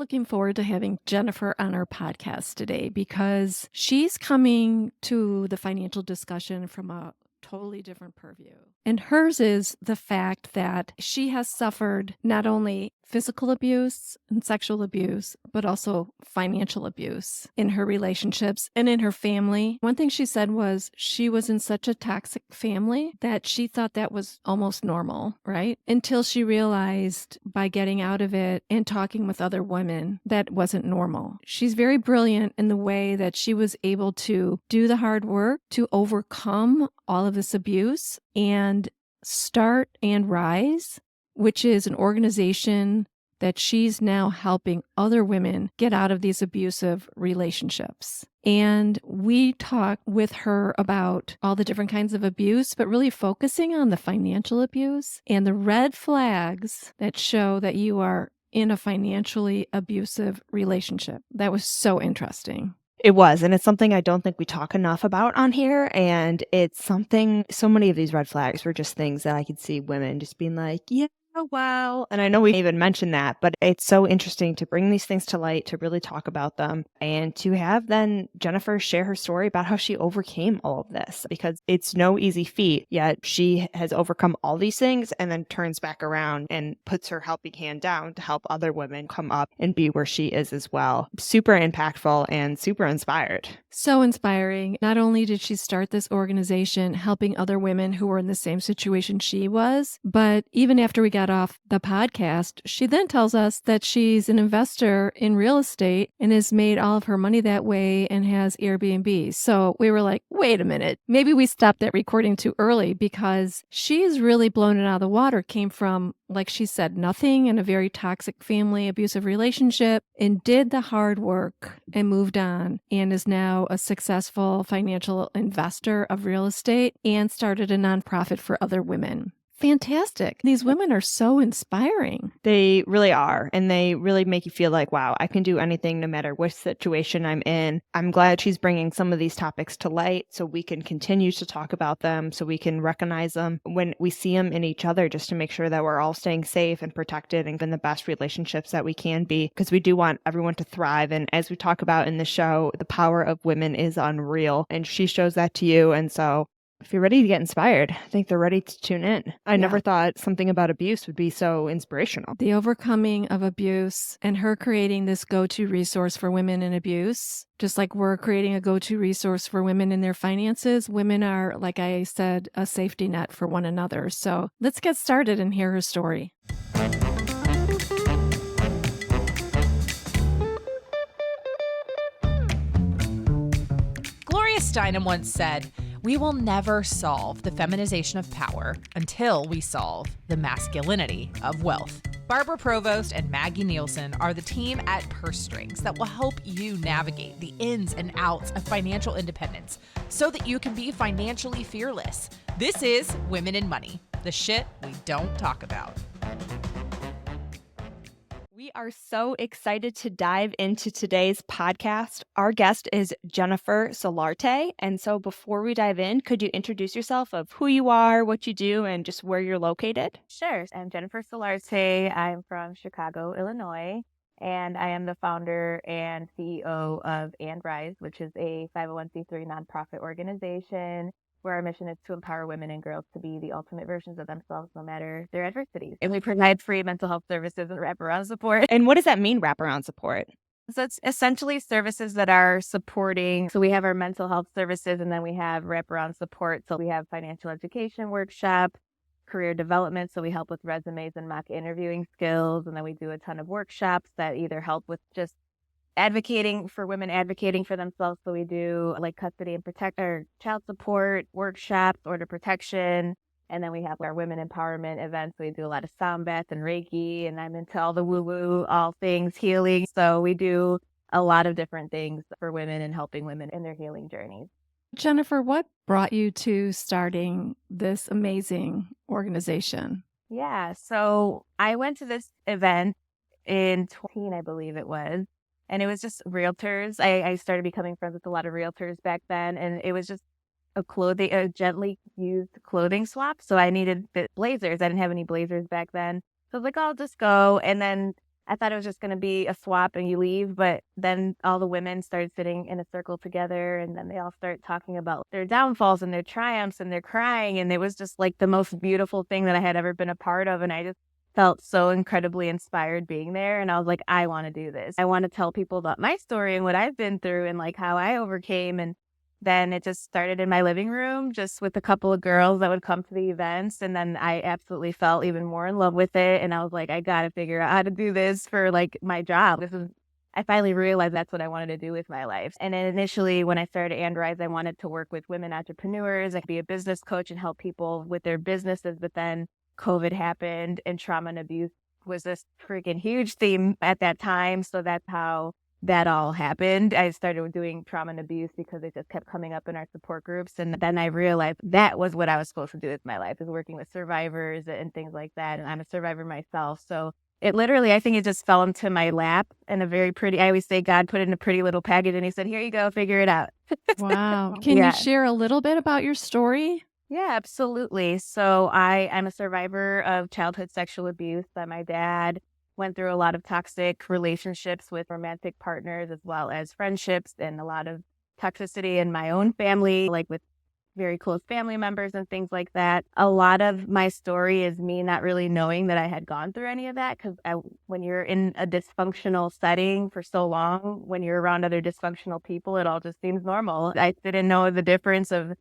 looking forward to having Jennifer on our podcast today because she's coming to the financial discussion from a totally different purview. And hers is the fact that she has suffered not only physical abuse and sexual abuse, but also financial abuse in her relationships and in her family. One thing she said was she was in such a toxic family that she thought that was almost normal, right? Until she realized by getting out of it and talking with other women that wasn't normal. She's very brilliant in the way that she was able to do the hard work to overcome all of this abuse and start And Rise, which is an organization that she's now helping other women get out of these abusive relationships. And we talk with her about all the different kinds of abuse, but really focusing on the financial abuse and the red flags that show that you are in a financially abusive relationship. That was so interesting. It was, and it's something I don't think we talk enough about on here, and it's something, so many of these red flags were just things that I could see women just being like, yeah, well, and I know we even mentioned that, but it's so interesting to bring these things to light, to really talk about them, and to have then Jennifer share her story about how she overcame all of this, because it's no easy feat, yet she has overcome all these things and then turns back around and puts her helping hand down to help other women come up and be where she is as well. Super impactful and super inspired. So inspiring. Not only did she start this organization helping other women who were in the same situation she was, but even after we got off the podcast, she then tells us that she's an investor in real estate and has made all of her money that way and has Airbnb. So we were like, wait a minute, maybe we stopped that recording too early because she's really blown it out of the water. Came from, like she said, nothing in a very toxic family, abusive relationship, and did the hard work and moved on and is now a successful financial investor of real estate and started a nonprofit for other women. Fantastic. These women are so inspiring. They really are. And they really make you feel like, wow, I can do anything no matter which situation I'm in. I'm glad she's bringing some of these topics to light so we can continue to talk about them, so we can recognize them when we see them in each other, just to make sure that we're all staying safe and protected and in the best relationships that we can be, because we do want everyone to thrive. And as we talk about in the show, the power of women is unreal. And she shows that to you. And so if you're ready to get inspired, I think they're ready to tune in. I never thought something about abuse would be so inspirational. The overcoming of abuse and her creating this go-to resource for women in abuse, just like we're creating a go-to resource for women in their finances. Women are, like I said, a safety net for one another. So let's get started and hear her story. Gloria Steinem once said, "We will never solve the feminization of power until we solve the masculinity of wealth." Barbara Provost and Maggie Nielsen are the team at Purse Strings that will help you navigate the ins and outs of financial independence so that you can be financially fearless. This is Women in Money, the shit we don't talk about. We are so excited to dive into today's podcast. Our guest is Jennifer Solarte. And so before we dive in, could you introduce yourself of who you are, what you do, and just where you're located? Sure. I'm Jennifer Solarte. I'm from Chicago, Illinois, and I am the founder and CEO of And Rise, which is a 501c3 nonprofit organization where our mission is to empower women and girls to be the ultimate versions of themselves, no matter their adversities. And we provide free mental health services and wraparound support. And what does that mean, wraparound support? So it's essentially services that are supporting. So we have our mental health services, and then we have wraparound support. So we have financial education workshop, career development. So we help with resumes and mock interviewing skills. And then we do a ton of workshops that either help with just advocating for women, advocating for themselves. So we do like custody and protect or child support workshops, order protection. And then we have our women empowerment events. We do a lot of sound baths and reiki, and I'm into all the woo-woo, all things healing. So we do a lot of different things for women and helping women in their healing journeys. Jennifer, what brought you to starting this amazing organization? Yeah, so I went to this event in 20, I believe it was. And it was just realtors. I started becoming friends with a lot of realtors back then. And it was just a gently used clothing swap. So I needed blazers. I didn't have any blazers back then. So I was like, I'll just go. And then I thought it was just going to be a swap and you leave, but then all the women started sitting in a circle together, and then they all start talking about their downfalls and their triumphs, and they're crying, and it was just like the most beautiful thing that I had ever been a part of, and I just felt so incredibly inspired being there, and I was like, I want to do this. I want to tell people about my story and what I've been through and like how I overcame. And then it just started in my living room, just with a couple of girls that would come to the events. And then I absolutely fell even more in love with it. And I was like, I got to figure out how to do this for like my job. I finally realized that's what I wanted to do with my life. And then initially when I started And Rise, I wanted to work with women entrepreneurs. I could be a business coach and help people with their businesses. But then COVID happened and trauma and abuse was this freaking huge theme at that time. So that's how that all happened. I started doing trauma and abuse because it just kept coming up in our support groups. And then I realized that was what I was supposed to do with my life, is working with survivors and things like that. And I'm a survivor myself. So it literally, I think it just fell into my lap in a very pretty, I always say God put it in a pretty little package and he said, here you go, figure it out. Wow. Can Yeah. you share a little bit about your story? Yeah, absolutely. So I'm a survivor of childhood sexual abuse. That my dad went through a lot of toxic relationships with romantic partners as well as friendships, and a lot of toxicity in my own family, like with very close family members and things like that. A lot of my story is me not really knowing that I had gone through any of that, because when you're in a dysfunctional setting for so long, when you're around other dysfunctional people, it all just seems normal. I didn't know the difference of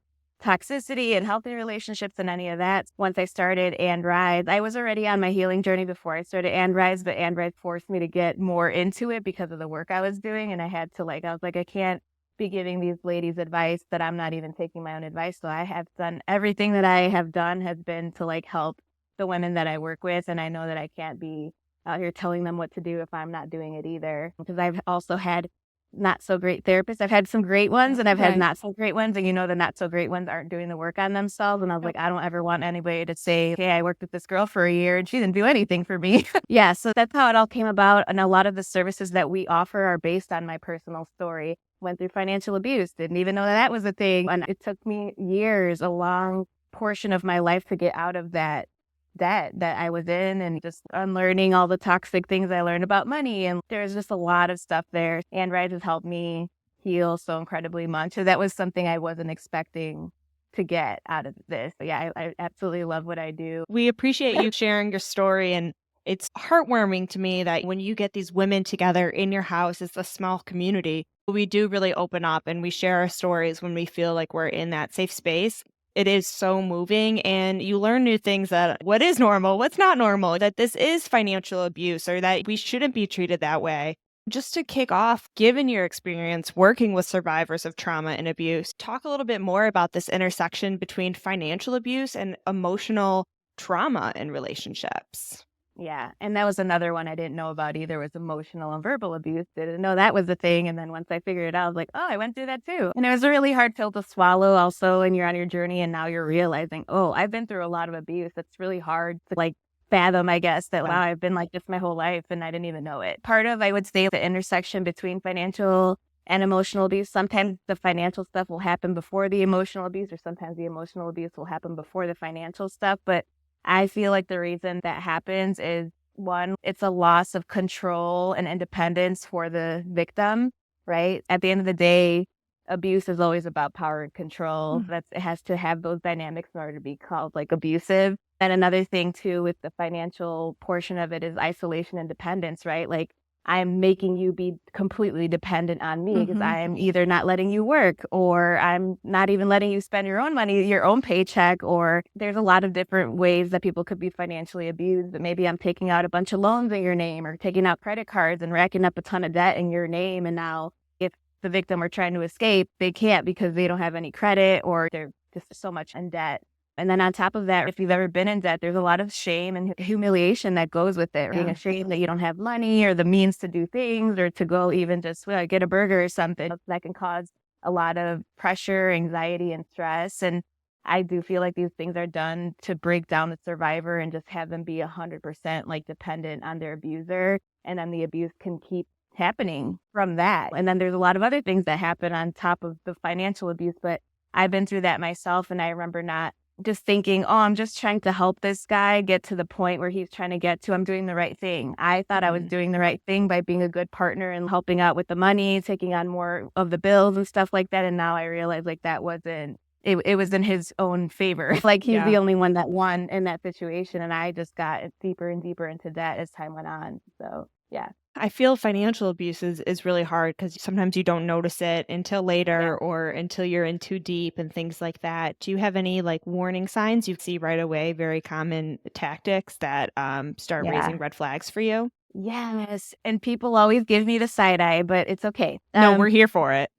toxicity and healthy relationships and any of that. Once I started And Rise, I was already on my healing journey before I started And Rise, but And Rise forced me to get more into it because of the work I was doing. And I was like, I can't be giving these ladies advice that I'm not even taking my own advice. So I have done everything that I have done has been to like help the women that I work with. And I know that I can't be out here telling them what to do if I'm not doing it either, because I've also had not so great therapists. I've had some great ones and I've had not so great ones. And the not so great ones aren't doing the work on themselves. And I was like, I don't ever want anybody to say, hey, I worked with this girl for a year and she didn't do anything for me. Yeah. So that's how it all came about. And a lot of the services that we offer are based on my personal story. Went through financial abuse, didn't even know that was a thing. And it took me years, a long portion of my life to get out of that debt that I was in, and just unlearning all the toxic things I learned about money. And there's just a lot of stuff there. And Rise has helped me heal so incredibly much. So that was something I wasn't expecting to get out of this. But yeah, I absolutely love what I do. We appreciate you sharing your story, and it's heartwarming to me that when you get these women together in your house, it's a small community. We do really open up and we share our stories when we feel like we're in that safe space. It is so moving, and you learn new things, that what is normal, what's not normal, that this is financial abuse, or that we shouldn't be treated that way. Just to kick off, given your experience working with survivors of trauma and abuse, talk a little bit more about this intersection between financial abuse and emotional trauma in relationships. Yeah. And that was another one I didn't know about either, was emotional and verbal abuse. Didn't know that was a thing. And then once I figured it out, I was like, oh, I went through that too. And it was a really hard pill to swallow also when you're on your journey. And now you're realizing, oh, I've been through a lot of abuse. It's really hard to like fathom, I guess, that, wow, I've been like this my whole life and I didn't even know it. Part of, I would say, the intersection between financial and emotional abuse. Sometimes the financial stuff will happen before the emotional abuse, or sometimes the emotional abuse will happen before the financial stuff. But I feel like the reason that happens is, one, it's a loss of control and independence for the victim, right? At the end of the day, abuse is always about power and control. It has to have those dynamics in order to be called like abusive. And another thing too, with the financial portion of it, is isolation and dependence, right? Like, I'm making you be completely dependent on me because I'm either not letting you work, or I'm not even letting you spend your own money, your own paycheck, or there's a lot of different ways that people could be financially abused. But maybe I'm taking out a bunch of loans in your name, or taking out credit cards and racking up a ton of debt in your name. And now if the victim are trying to escape, they can't because they don't have any credit, or they're just so much in debt. And then on top of that, if you've ever been in debt, there's a lot of shame and humiliation that goes with it. Being ashamed that you don't have money or the means to do things, or to go even just get a burger or something. That can cause a lot of pressure, anxiety, and stress. And I do feel like these things are done to break down the survivor and just have them be 100% like dependent on their abuser. And then the abuse can keep happening from that. And then there's a lot of other things that happen on top of the financial abuse. But I've been through that myself, and I remember not just thinking, oh, I'm just trying to help this guy get to the point where he's trying to get to. I'm doing the right thing. I thought I was doing the right thing by being a good partner and helping out with the money, taking on more of the bills and stuff like that. And now I realize like that wasn't, it was in his own favor. Like he's the only one that won in that situation. And I just got deeper and deeper into debt as time went on. So yeah. I feel financial abuse is really hard because sometimes you don't notice it until later or until you're in too deep and things like that. Do you have any like warning signs you see right away, very common tactics that start raising red flags for you? Yes. And people always give me the side eye, but it's okay. No, we're here for it.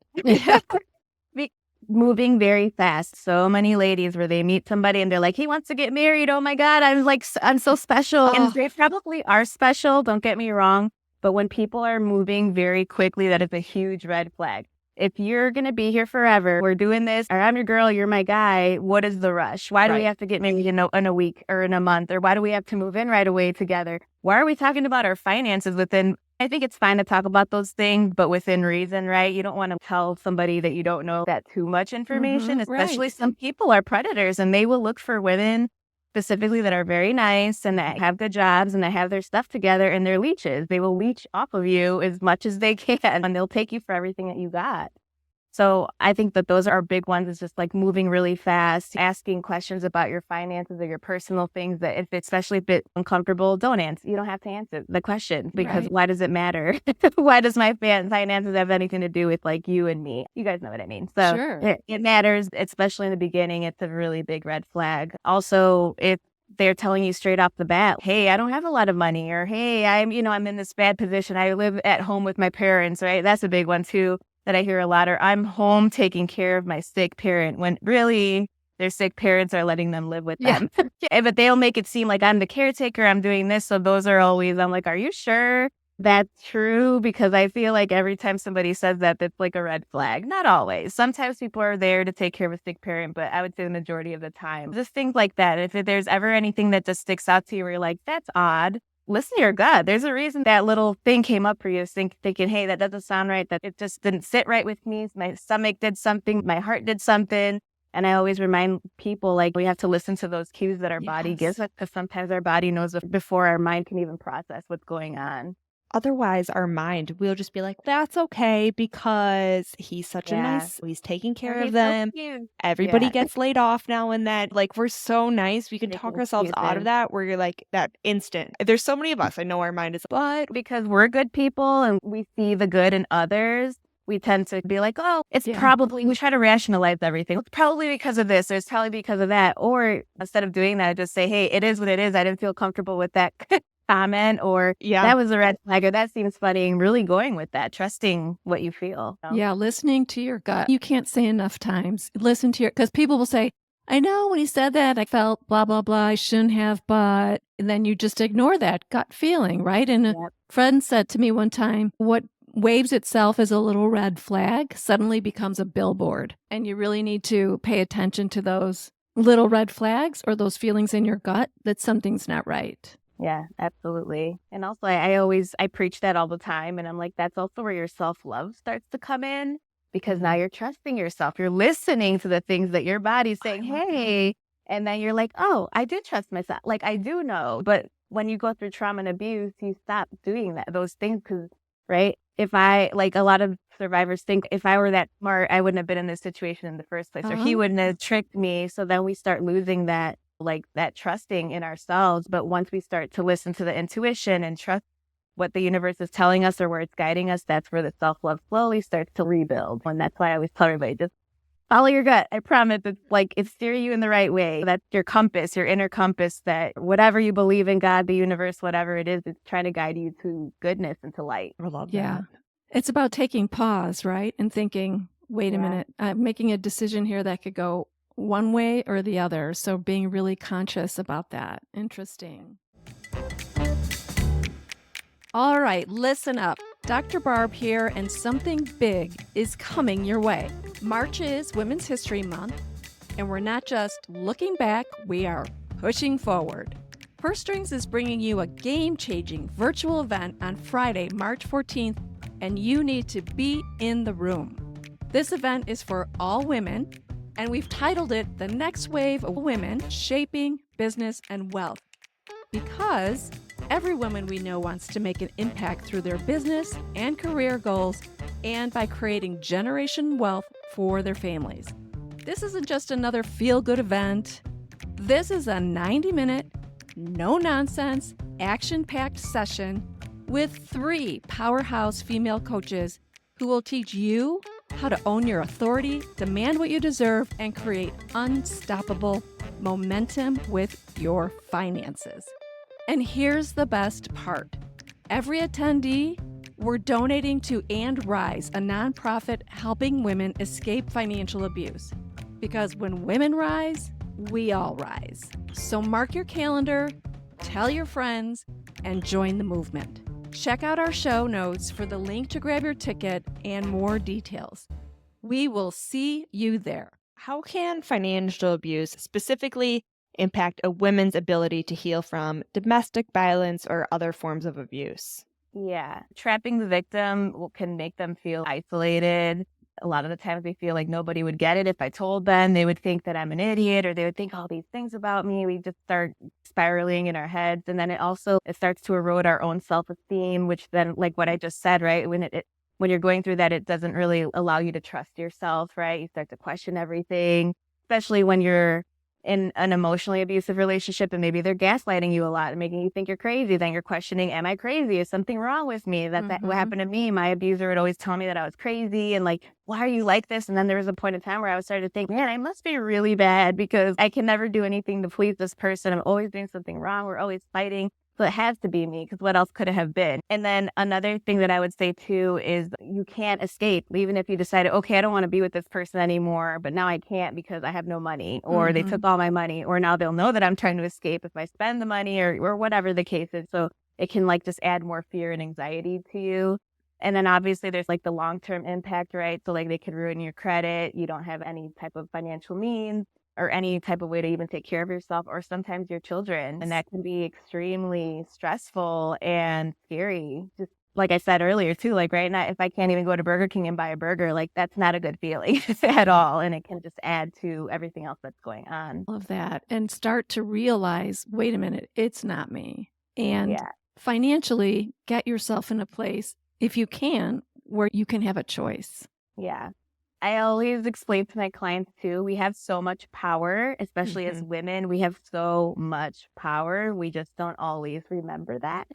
Moving very fast. So many ladies where they meet somebody and they're like, he wants to get married. Oh my God, I'm so special. And they probably are special. Don't get me wrong. But when people are moving very quickly, that is a huge red flag. If you're going to be here forever, we're doing this, or I'm your girl, you're my guy, what is the rush? Why do we have to get married in a week or in a month? Or why do we have to move in right away together? Why are we talking about our finances within? I think it's fine to talk about those things, but within reason, right? You don't want to tell somebody that you don't know that too much information, especially some people are predators and they will look for women specifically that are very nice and that have good jobs and that have their stuff together and they're leeches. They will leech off of you as much as they can and they'll take you for everything that you got. So I think that those are big ones. It's just like moving really fast, asking questions about your finances or your personal things that especially if it's uncomfortable, don't answer. You don't have to answer the question because why does it matter? Why does my finances have anything to do with like you and me? You guys know what I mean. So it matters, especially in the beginning. It's a really big red flag. Also, if they're telling you straight off the bat, hey, I don't have a lot of money, or hey, I'm in this bad position. I live at home with my parents, right? That's a big one too. That I hear a lot, or I'm home taking care of my sick parent, when really their sick parents are letting them live with them. But they'll make it seem like I'm the caretaker, I'm doing this. So those are always, I'm like, are you sure that's true? Because I feel like every time somebody says that, that's like a red flag. Not always. Sometimes people are there to take care of a sick parent, but I would say the majority of the time. Just things like that. If there's ever anything that just sticks out to you where you're like, that's odd, listen to your gut. There's a reason that little thing came up for you, thinking, hey, that doesn't sound right, that it just didn't sit right with me. My stomach did something, my heart did something. And I always remind people, like, we have to listen to those cues that our body gives us, because sometimes our body knows before our mind can even process what's going on. Otherwise, our mind will just be like, that's okay because he's such a nice, he's taking care of them. So everybody gets laid off now and then. Like, we're so nice. We can talk ourselves out of that where you're like that instant. There's so many of us. I know our mind is, but because we're good people and we see the good in others, we tend to be like, oh, it's probably, we try to rationalize everything. It's probably because of this, or it's probably because of that. Or instead of doing that, I just say, hey, it is what it is. I didn't feel comfortable with that comment, or that was a red flag, or that seems funny, and really going with that, trusting what you feel. Yeah, listening to your gut. You can't say enough times, listen to because people will say, I know when he said that, I felt blah, blah, blah, I shouldn't have, but, and then you just ignore that gut feeling, right? And a friend said to me one time, what waves itself as a little red flag suddenly becomes a billboard. And you really need to pay attention to those little red flags or those feelings in your gut that something's not right. Yeah, absolutely. And also I preach that all the time. And I'm like, that's also where your self-love starts to come in, because now you're trusting yourself. You're listening to the things that your body's saying, hey, and then you're like, oh, I do trust myself. Like, I do know. But when you go through trauma and abuse, you stop doing those things because, right? If a lot of survivors think if I were that smart, I wouldn't have been in this situation in the first place, or he wouldn't have tricked me. So then we start losing that trusting in ourselves. But once we start to listen to the intuition and trust what the universe is telling us or where it's guiding us, that's where the self-love slowly starts to rebuild. And that's why I always tell everybody, just follow your gut. I promise it's steering you in the right way. That's your compass, your inner compass, that whatever you believe in, God, the universe, whatever it is, it's trying to guide you to goodness and to light. I love that. It's about taking pause, right? And thinking, wait a minute, making a decision here that could go one way or the other. So being really conscious about that. Interesting. All right, listen up. Dr. Barb here, and something big is coming your way. March is Women's History Month, and we're not just looking back, we are pushing forward. Purse Strings is bringing you a game-changing virtual event on Friday, March 14th, and you need to be in the room. This event is for all women, And we've titled it The Next Wave of Women Shaping Business and Wealth, because every woman we know wants to make an impact through their business and career goals and by creating generation wealth for their families. This isn't just another feel-good event. This is a 90-minute, no-nonsense, action-packed session with 3 powerhouse female coaches who will teach you how to own your authority, demand what you deserve, and create unstoppable momentum with your finances. And here's the best part. Every attendee, we're donating to And Rise, a nonprofit helping women escape financial abuse. Because when women rise, we all rise. So mark your calendar, tell your friends, and join the movement. Check out our show notes for the link to grab your ticket and more details. We will see you there. How can financial abuse specifically impact a woman's ability to heal from domestic violence or other forms of abuse? Yeah. Trapping the victim can make them feel isolated. A lot of the times they feel like nobody would get it if I told them. They would think that I'm an idiot, or they would think all these things about me. We just start spiraling in our heads. And then it starts to erode our own self-esteem, which then, like what I just said, right? When you're going through that, it doesn't really allow you to trust yourself, right? You start to question everything, especially when you're in an emotionally abusive relationship and maybe they're gaslighting you a lot and making you think you're crazy. Then you're questioning, am I crazy? Is something wrong with me? That what happened to me. My abuser would always tell me that I was crazy and like, why are you like this? And then there was a point in time where I was starting to think, man, I must be really bad because I can never do anything to please this person. I'm always doing something wrong. We're always fighting. So it has to be me, because what else could it have been? And then another thing that I would say too is you can't escape. Even if you decided, okay, I don't want to be with this person anymore, but now I can't because I have no money, or they took all my money, or now they'll know that I'm trying to escape if I spend the money, or whatever the case is. So it can like just add more fear and anxiety to you. And then obviously there's like the long-term impact, right? So like they could ruin your credit. You don't have any type of financial means or any type of way to even take care of yourself, or sometimes your children. And that can be extremely stressful and scary. Just like I said earlier too, like right now, if I can't even go to Burger King and buy a burger, like that's not a good feeling at all. And it can just add to everything else that's going on. Love that. And start to realize, wait a minute, it's not me. And financially get yourself in a place, if you can, where you can have a choice. Yeah. I always explain to my clients too, we have so much power, especially as women. We have so much power. We just don't always remember that.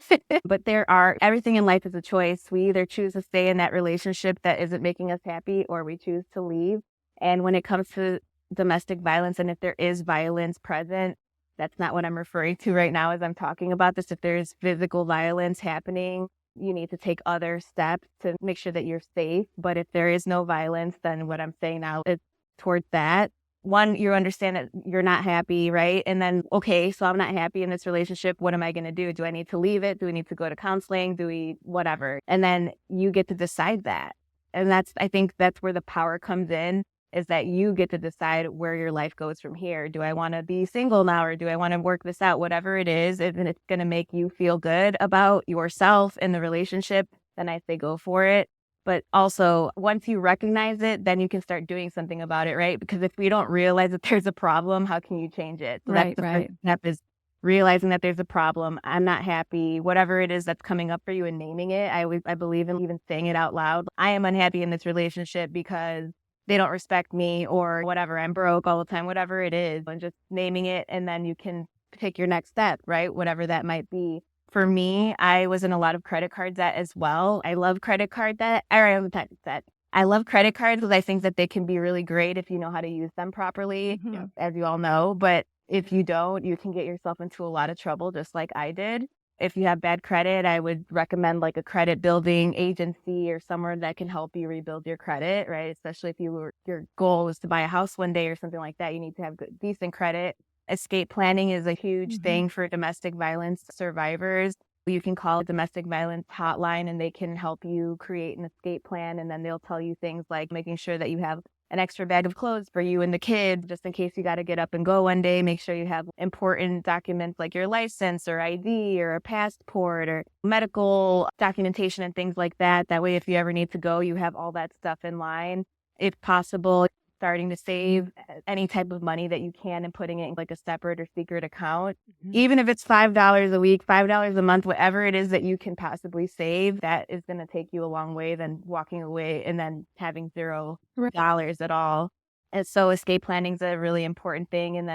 But everything in life is a choice. We either choose to stay in that relationship that isn't making us happy, or we choose to leave. And when it comes to domestic violence, and if there is violence present, that's not what I'm referring to right now as I'm talking about this. If there's physical violence happening, you need to take other steps to make sure that you're safe. But if there is no violence, then what I'm saying now is towards that. One, you understand that you're not happy, right? And then, okay, so I'm not happy in this relationship. What am I going to do? Do I need to leave it? Do we need to go to counseling? Whatever? And then you get to decide that. And I think that's where the power comes in, is that you get to decide where your life goes from here. Do I want to be single now, or do I want to work this out? Whatever it is, and it's going to make you feel good about yourself and the relationship, then I say go for it. But also, once you recognize it, then you can start doing something about it, right? Because if we don't realize that there's a problem, how can you change it? So that's the first step, is realizing that there's a problem. I'm not happy, whatever it is that's coming up for you, and naming it. I believe in even saying it out loud. I am unhappy in this relationship because they don't respect me, or whatever. I'm broke all the time, whatever it is, and just naming it. And then you can take your next step, right? Whatever that might be. For me, I was in a lot of credit card debt as well. I love credit card debt. I love credit cards because I think that they can be really great if you know how to use them properly, as you all know. But if you don't, you can get yourself into a lot of trouble, just like I did. If you have bad credit, I would recommend like a credit building agency or somewhere that can help you rebuild your credit, right? Especially if your goal is to buy a house one day or something like that, you need to have decent credit. Escape planning is a huge thing for domestic violence survivors. You can call a domestic violence hotline and they can help you create an escape plan. And then they'll tell you things like making sure that you have an extra bag of clothes for you and the kids, just in case you got to get up and go one day. Make sure you have important documents like your license or ID or a passport or medical documentation and things like that. That way, if you ever need to go, you have all that stuff in line. If possible, starting to save any type of money that you can and putting it in like a separate or secret account. Mhm. Even if it's $5 a week, $5 a month, whatever it is that you can possibly save, that is going to take you a long way than walking away and then having $0 Right. at all. And so escape planning is a really important thing. And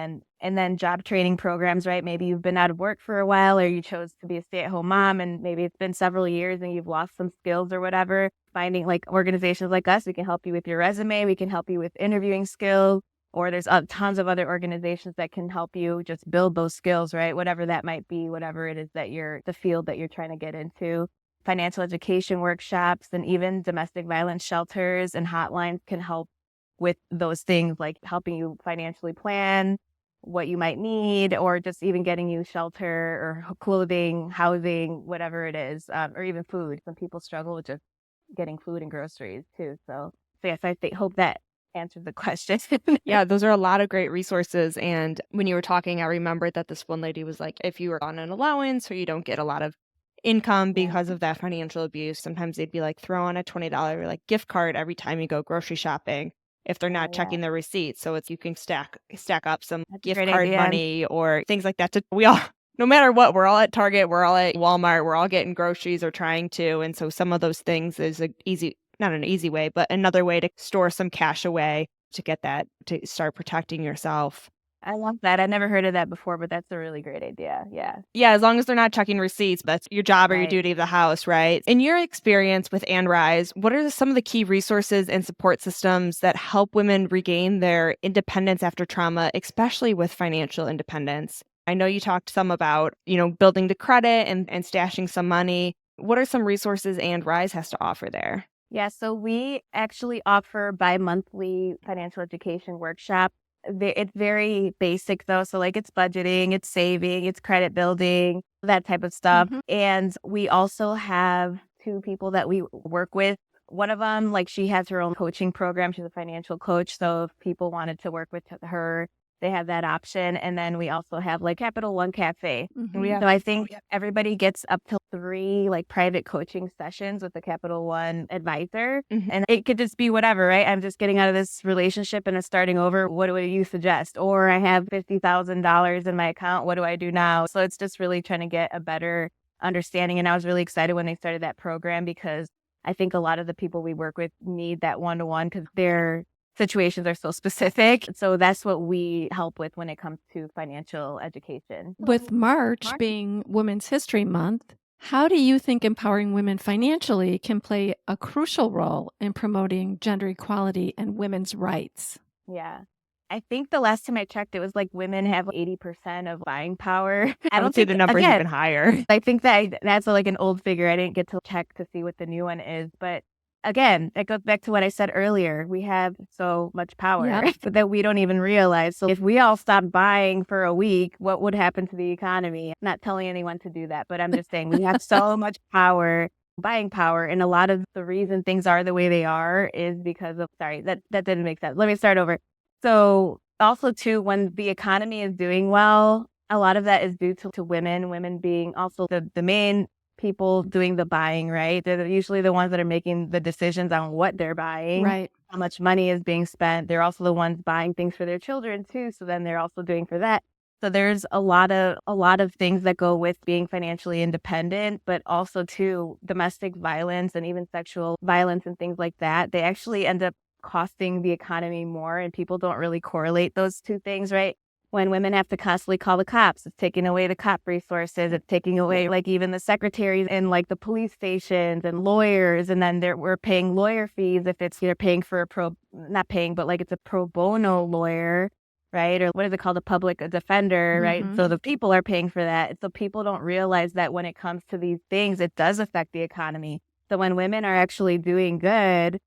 then job training programs, right? Maybe you've been out of work for a while, or you chose to be a stay-at-home mom and maybe it's been several years and you've lost some skills or whatever. Finding like organizations like us, we can help you with your resume, we can help you with interviewing skills, or there's tons of other organizations that can help you just build those skills, right? Whatever that might be, whatever it is that the field that you're trying to get into. Financial education workshops and even domestic violence shelters and hotlines can help with those things, like helping you financially plan what you might need, or just even getting you shelter or clothing, housing, whatever it is, or even food. Some people struggle with just getting food and groceries too. So yes, hope that answers the question. Yeah, those are a lot of great resources. And when you were talking, I remembered that this one lady was like, if you were on an allowance or you don't get a lot of income Yeah. because of that financial abuse, sometimes they'd be like, throw on a $20 like gift card every time you go grocery shopping if they're not Oh, yeah. checking their receipts. So it's you can stack up some That's a gift great card idea. money or things like that. We all, no matter what, we're all at Target, we're all at Walmart, we're all getting groceries or trying to. And so some of those things is not an easy way, but another way to store some cash away to get that, to start protecting yourself. I love that. I never heard of that before, but that's a really great idea. Yeah. Yeah, as long as they're not checking receipts, that's your job or your Right. duty of the house, right? In your experience with Anne Rise, what are some of the key resources and support systems that help women regain their independence after trauma, especially with financial independence? I know you talked some about, building the credit and stashing some money. What are some resources Anne Rise has to offer there? Yeah, so we actually offer bi-monthly financial education workshop. It's very basic though. So like it's budgeting, it's saving, it's credit building, that type of stuff. Mhm. And we also have two people that we work with. One of them, like she has her own coaching program. She's a financial coach. So if people wanted to work with her, they have that option. And then we also have like Capital One Cafe. Mhm. So I think everybody gets up to 3 like private coaching sessions with the Capital One advisor. Mhm. And it could just be whatever, right? I'm just getting out of this relationship and it's starting over. What do you suggest? Or I have $50,000 in my account. What do I do now? So it's just really trying to get a better understanding. And I was really excited when they started that program because I think a lot of the people we work with need that one-to-one because their situations are so specific. So that's what we help with when it comes to financial education. With March being Women's History Month, how do you think empowering women financially can play a crucial role in promoting gender equality and women's rights? Yeah. I think the last time I checked, it was like women have 80% of buying power. I would say the number's again, even higher. I think that's like an old figure. I didn't get to check to see what the new one is. But again, it goes back to what I said earlier. We have so much power Yep. that we don't even realize. So if we all stopped buying for a week, what would happen to the economy? I'm not telling anyone to do that, but I'm just saying we have so much power, buying power. And a lot of the reason things are the way they are is because of, sorry, that didn't make sense. Let me start over. So also too, when the economy is doing well, a lot of that is due to women being also the main people doing the buying, right? They're usually the ones that are making the decisions on what they're buying, Right. how much money is being spent. They're also the ones buying things for their children too. So then they're also doing for that. So there's a lot of things that go with being financially independent, but also too domestic violence and even sexual violence and things like that. They actually end up costing the economy more, and people don't really correlate those two things, right? When women have to constantly call the cops, it's taking away the cop resources. It's taking away like even the secretaries in like the police stations and lawyers. And then we're paying lawyer fees if you're paying for not paying, but like it's a pro bono lawyer, right? Or what is it called? A public defender, right? Mhm. So the people are paying for that. So people don't realize that when it comes to these things, it does affect the economy. So when women are actually doing good,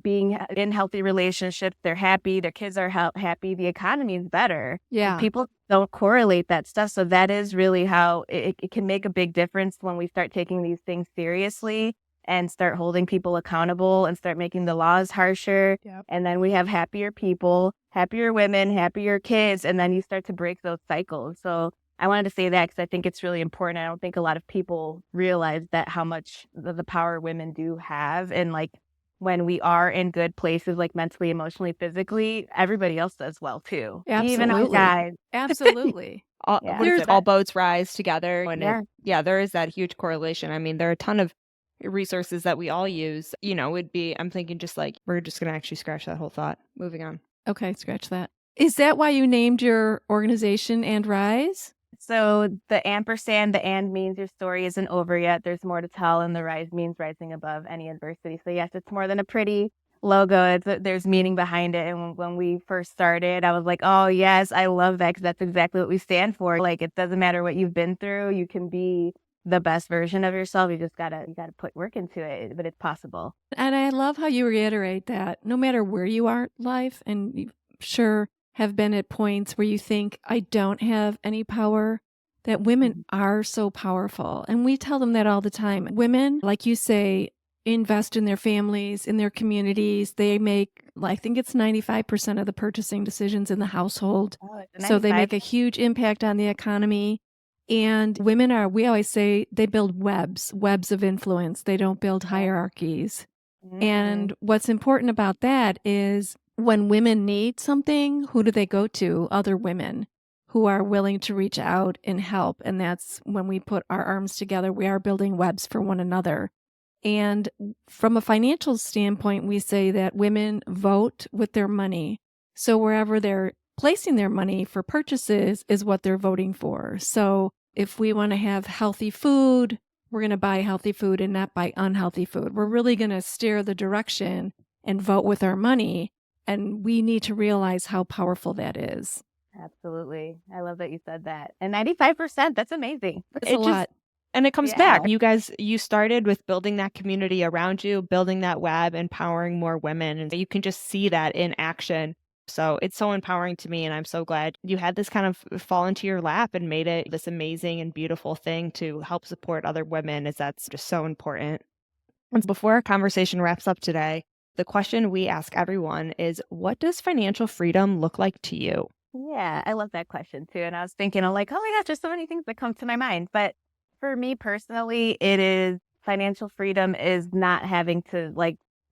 being in healthy relationships, they're happy, their kids are happy, the economy is better. Yeah. People don't correlate that stuff. So that is really how it can make a big difference when we start taking these things seriously and start holding people accountable and start making the laws harsher. Yep. And then we have happier people, happier women, happier kids, and then you start to break those cycles. So I wanted to say that because I think it's really important. I don't think a lot of people realize that how much the power women do have and like when we are in good places, like mentally, emotionally, physically, everybody else does well too. Even our Absolutely. guys. Absolutely. Yeah. What is There's- it? All boats rise together. And Yeah. there is that huge correlation. I mean, there are a ton of resources that we all use. I'm thinking just like, we're just going to actually scratch that whole thought. Moving on. Okay, scratch that. Is that why you named your organization And Rise? So the ampersand, the and means your story isn't over yet. There's more to tell. And the rise means rising above any adversity. So yes, it's more than a pretty logo. There's meaning behind it. And when we first started, I was like, oh yes, I love that, because that's exactly what we stand for. Like, it doesn't matter what you've been through. You can be the best version of yourself. You gotta put work into it, but it's possible. And I love how you reiterate that no matter where you are in life, and you sure have been at points where you think, I don't have any power, that women are so powerful. And we tell them that all the time. Women, like you say, invest in their families, in their communities. They make, I think it's 95% of the purchasing decisions in the household. Oh, it's So they make a 95. huge impact on the economy. And women are, we always say, they build webs of influence. They don't build hierarchies. And what's important about that is when women need something, who do they go to? Other women who are willing to reach out and help. And that's when we put our arms together, we are building webs for one another. And from a financial standpoint, we say that women vote with their money. So wherever they're placing their money for purchases is what they're voting for. So if we want to have healthy food, we're going to buy healthy food and not buy unhealthy food. We're really going to steer the direction and vote with our money. And we need to realize how powerful that is. Absolutely. I love that you said that. And 95%, that's amazing. It's a lot. And it comes Yeah. back. You started with building that community around you, building that web, empowering more women. And you can just see that in action. So it's so empowering to me. And I'm so glad you had this kind of fall into your lap and made it this amazing and beautiful thing to help support other women, as that's just so important. And before our conversation wraps up today, the question we ask everyone is, what does financial freedom look like to you? Yeah, I love that question too. And I was thinking, oh my gosh, there's so many things that come to my mind. But for me personally, it is financial freedom is not having to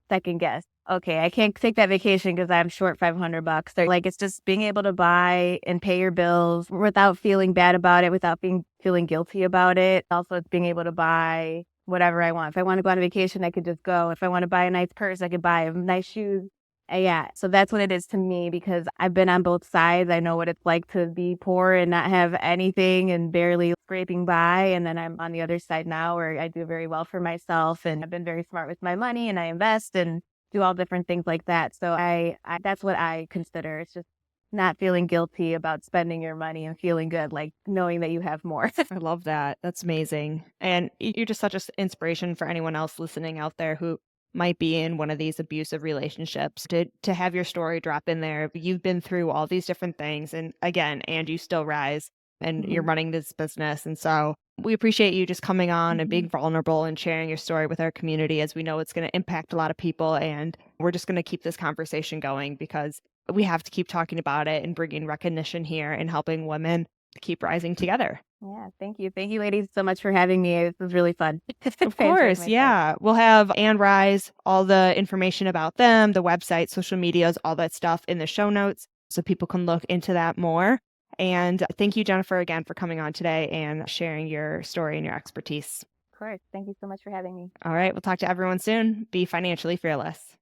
second guess. Okay, I can't take that vacation because I'm short $500. Or it's just being able to buy and pay your bills without feeling bad about it, without feeling guilty about it. Also, it's being able to buy whatever I want. If I want to go on a vacation, I could just go. If I want to buy a nice purse, I could buy nice shoes. Yeah, so that's what it is to me, because I've been on both sides. I know what it's like to be poor and not have anything and barely scraping by. And then I'm on the other side now where I do very well for myself, and I've been very smart with my money, and I invest and do all different things like that. So I that's what I consider. It's just not feeling guilty about spending your money and feeling good, like knowing that you have more. I love that. That's amazing. And you're just such an inspiration for anyone else listening out there who might be in one of these abusive relationships, to have your story drop in there. You've been through all these different things, and again, and you still rise, and you're running this business. And so we appreciate you just coming on and being vulnerable and sharing your story with our community, as we know it's going to impact a lot of people. And we're just going to keep this conversation going, because we have to keep talking about it and bringing recognition here and helping women keep rising together. Yeah, thank you. Thank you, ladies, so much for having me. This was really fun. Of course, yeah. We'll have And Rise, all the information about them, the website, social medias, all that stuff in the show notes, so people can look into that more. And thank you, Jennifer, again for coming on today and sharing your story and your expertise. Of course. Thank you so much for having me. All right, we'll talk to everyone soon. Be financially fearless.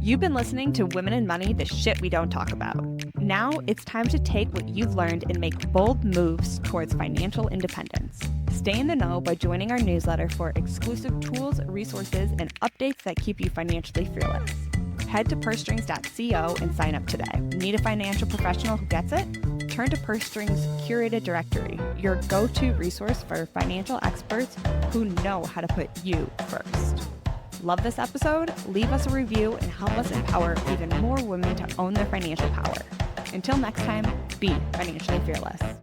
You've been listening to Women in Money, the shit we don't talk about. Now it's time to take what you've learned and make bold moves towards financial independence. Stay in the know by joining our newsletter for exclusive tools, resources, and updates that keep you financially fearless. Head to pursestrings.co and sign up today. Need a financial professional who gets it? Turn to PurseStrings' curated directory, your go-to resource for financial experts who know how to put you first. Love this episode? Leave us a review and help us empower even more women to own their financial power. Until next time, be financially fearless.